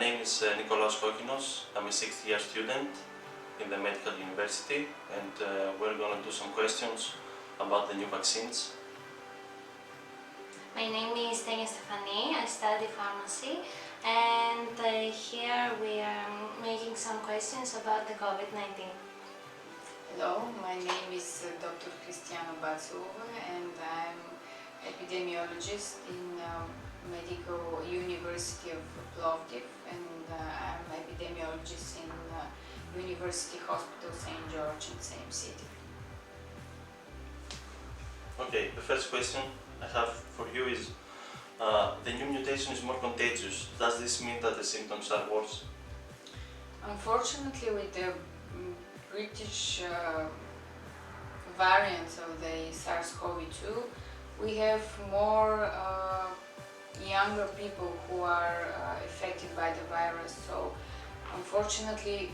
name is I'm a 6th-year student in the medical university, and we're going to do some questions about the new vaccines. My name is Stephanie. I study pharmacy, and here we are making some questions about the Covid-19. Hello, my name is Dr. Christiana Bachova, and I'm epidemiologist in Medical University of Plovdiv, and I'm epidemiologist in University Hospital St. George in the same city. Okay, the first question I have for you is, the new mutation is more contagious. Does this mean that the symptoms are worse? Unfortunately, with the British variants of the SARS-CoV-2, we have more younger people who are affected by the virus. So unfortunately,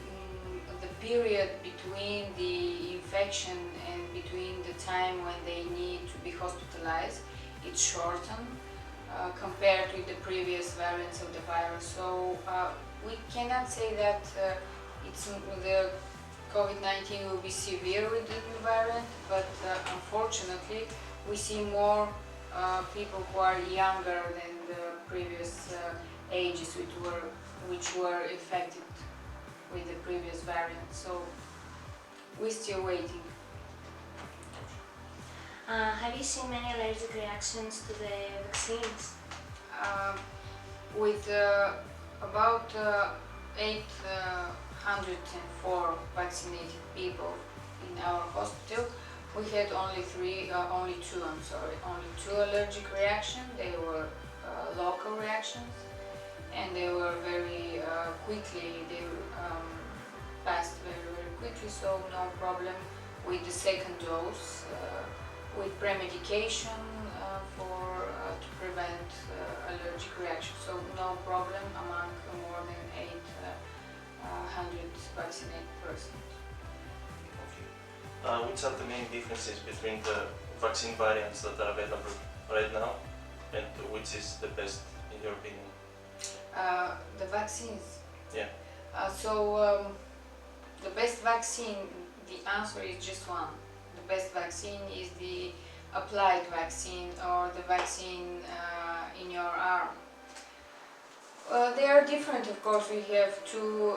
the period between the infection and between the time when they need to be hospitalized, it's shortened compared with the previous variants of the virus. So we cannot say that the COVID-19 will be severe with the new variant, but unfortunately we see more people who are younger than the previous ages which were affected with the previous variant. So we're still waiting. Have you seen many allergic reactions to the vaccines? With about 804 vaccinated people in our hospital, we had only two allergic reactions. They were local reactions, and they were very quickly. They passed very quickly, so no problem with the second dose. With pre-medication to prevent allergic reactions, so no problem among more than 800 vaccinated persons. Okay. Which are the main differences between the vaccine variants that are available right now, and which is the best in your opinion? The vaccines? Yeah. The best vaccine, the answer is just one. The best vaccine is the applied vaccine, or the vaccine in your arm. They are different, of course. We have two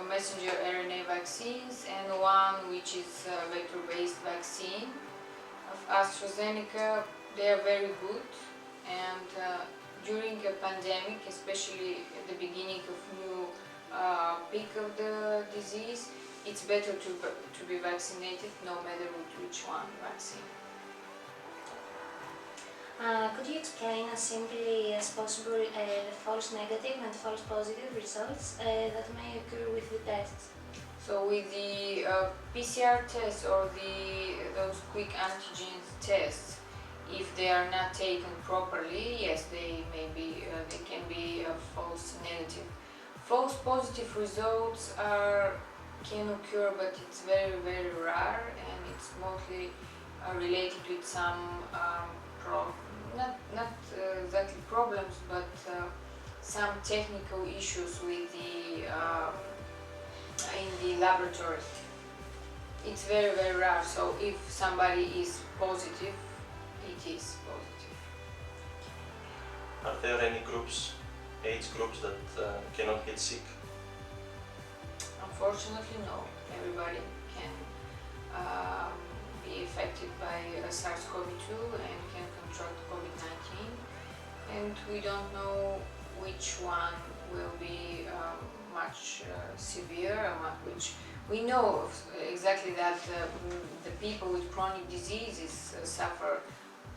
messenger RNA vaccines and one which is a vector-based vaccine of AstraZeneca. They are very good, and during a pandemic, especially at the beginning of new peak of the disease, it's better to be vaccinated no matter with which one vaccine. Could you explain as simply as possible the false negative and false positive results that may occur with the tests? So with the PCR tests or those quick antigen tests, if they are not taken properly, yes, they can be a false negative. False positive results can occur, but it's very, very rare, and it's mostly related with some not exactly problems, but some technical issues with in the laboratory. It's very, very rare. So if somebody is positive, it is positive. Are there any age groups that cannot get sick? Unfortunately, no. Everybody can be affected by SARS-CoV-2 and can contract COVID-19, and we don't know which one will be much severe, which we know exactly that the people with chronic diseases suffer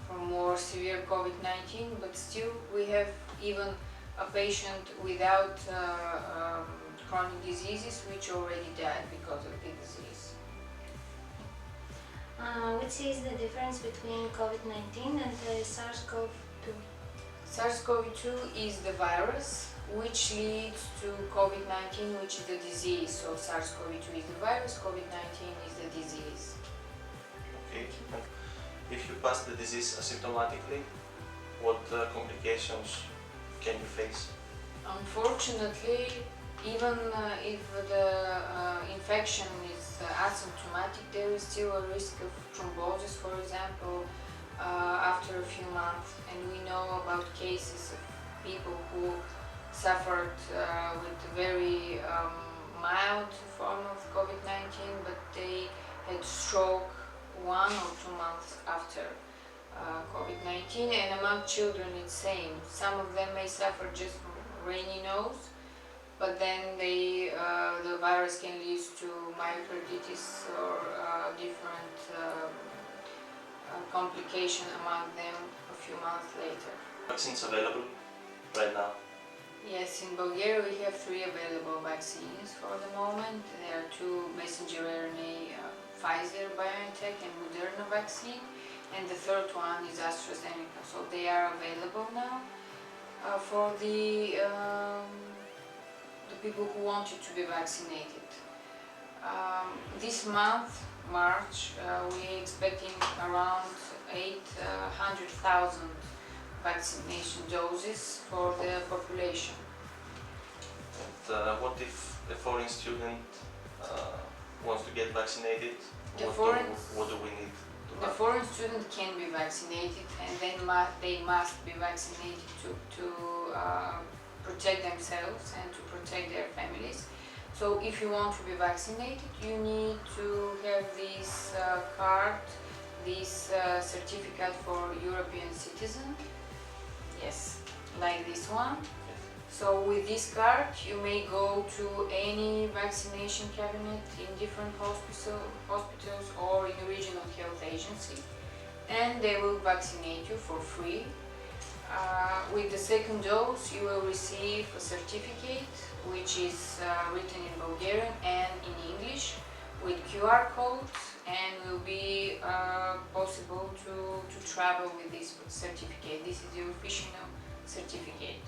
from more severe COVID-19, but still we have even a patient without chronic diseases which already died because of the disease. Which is the difference between COVID-19 and SARS-CoV-2? SARS-CoV-2 is the virus which leads to COVID-19, which is the disease. So SARS-CoV-2 is the virus, COVID-19 is the disease. Okay. If you pass the disease asymptomatically, what complications can you face? Unfortunately, even if the infection is asymptomatic, there is still a risk of thrombosis, for example, after a few months. And we know about cases of people who suffered with a very mild form of COVID-19, but they had stroke 1 or 2 months after COVID-19, and among children it's same. Some of them may suffer just from runny nose, but then the virus can lead to myocarditis or different complication among them a few months later. Vaccines available right now? Yes, in Bulgaria we have 3 available vaccines for the moment. There are 2 messenger RNA Pfizer, BioNTech and Moderna vaccine, and the third one is AstraZeneca. So they are available now for the people who wanted to be vaccinated. This month, March, we are expecting around 800,000 vaccination doses for the population. And what if a foreign student wants to get vaccinated? What do we need to have? The foreign student can be vaccinated, and then they must be vaccinated to protect themselves and to protect their families. So if you want to be vaccinated, you need to have this card, this certificate for European citizen. Yes, like this one. So with this card you may go to any vaccination cabinet in different hospitals or in a regional health agency, and they will vaccinate you for free. With the second dose you will receive a certificate which is written in Bulgarian and in English with QR codes, and will be possible to travel with this certificate. This is the official certificate.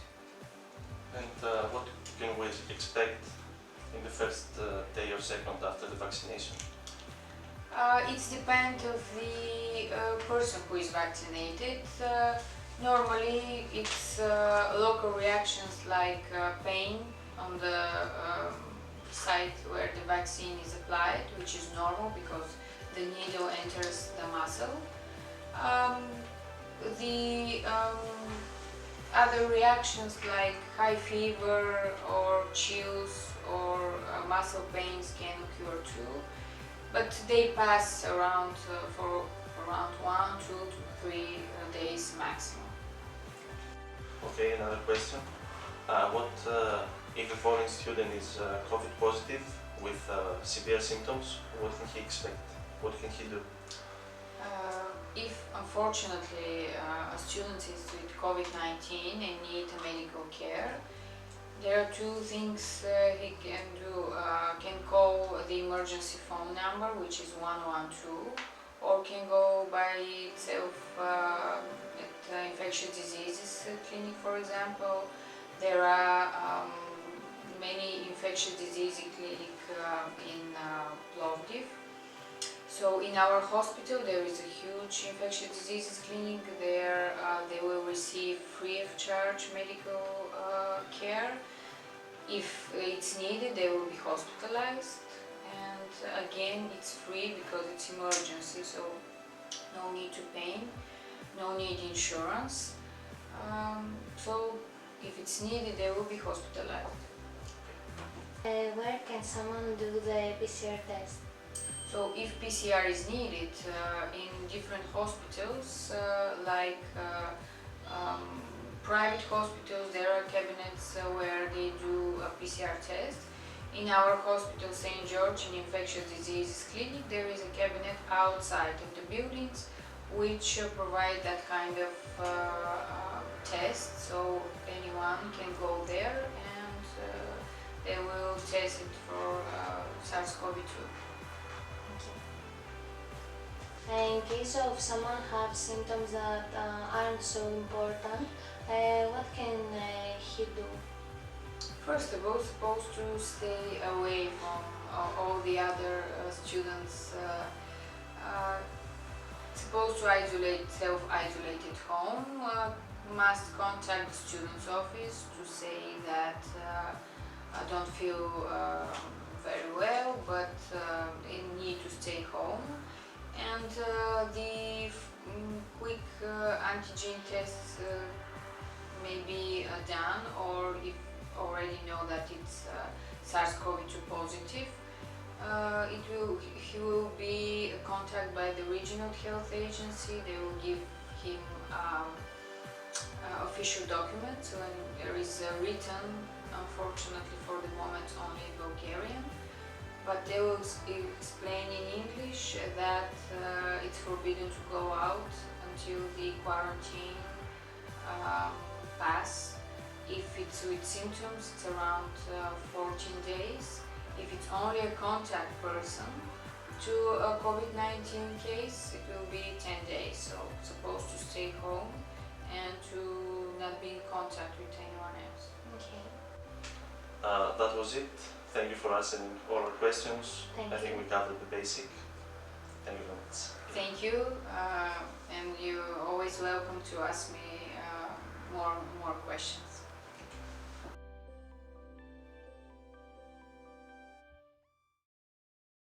And what can we expect in the first day or second after the vaccination? It depends of the person who is vaccinated. Normally it's local reactions like pain on the site where the vaccine is applied, which is normal because the needle enters the muscle. Other reactions like high fever or chills or muscle pains can occur too, but they pass around for around 1, 2 to 3 days maximum. Okay, another question. What if a foreign student is COVID positive with severe symptoms? What can he expect? What can he do? If unfortunately a student is with COVID-19 and needs medical care, there are 2 things he can do. Can call the emergency phone number, which is 112, or can go by itself at the infectious diseases clinic, for example. There are many infectious disease clinics in Plovdiv. So in our hospital there is a huge infectious diseases clinic. There they will receive free of charge medical care. If it's needed, they will be hospitalized, and again it's free because it's emergency, so no need to pay, no need insurance. So if it's needed, they will be hospitalized. Where can someone do the PCR test? So if PCR is needed in different hospitals, like private hospitals, there are cabinets where they do a PCR test. In our hospital, St. George, in infectious diseases clinic, there is a cabinet outside of the buildings which provide that kind of test, so anyone can go there and they will test it for SARS-CoV-2. In case of someone have symptoms that aren't so important, what can he do? First of all, supposed to stay away from all the other students. Supposed to self-isolate at home. must contact the student's office to say that I don't feel very well, but they need to stay home. And the quick antigen tests may be done, or if already know that it's SARS-CoV-2 positive, he will be contacted by the regional health agency. They will give him official documents, and there is a written, unfortunately for the moment only Bulgarian, but they will explain in English that it's forbidden to go out until the quarantine pass. If it's with symptoms, it's around 14 days. If it's only a contact person to a COVID-19 case, it will be 10 days. So supposed to stay home and to not be in contact with anyone else. Okay. That was it. Thank you for answering all our questions. Thank I think you. we covered the basic. Thank you very much. Thank you, and you're always welcome to ask me more questions.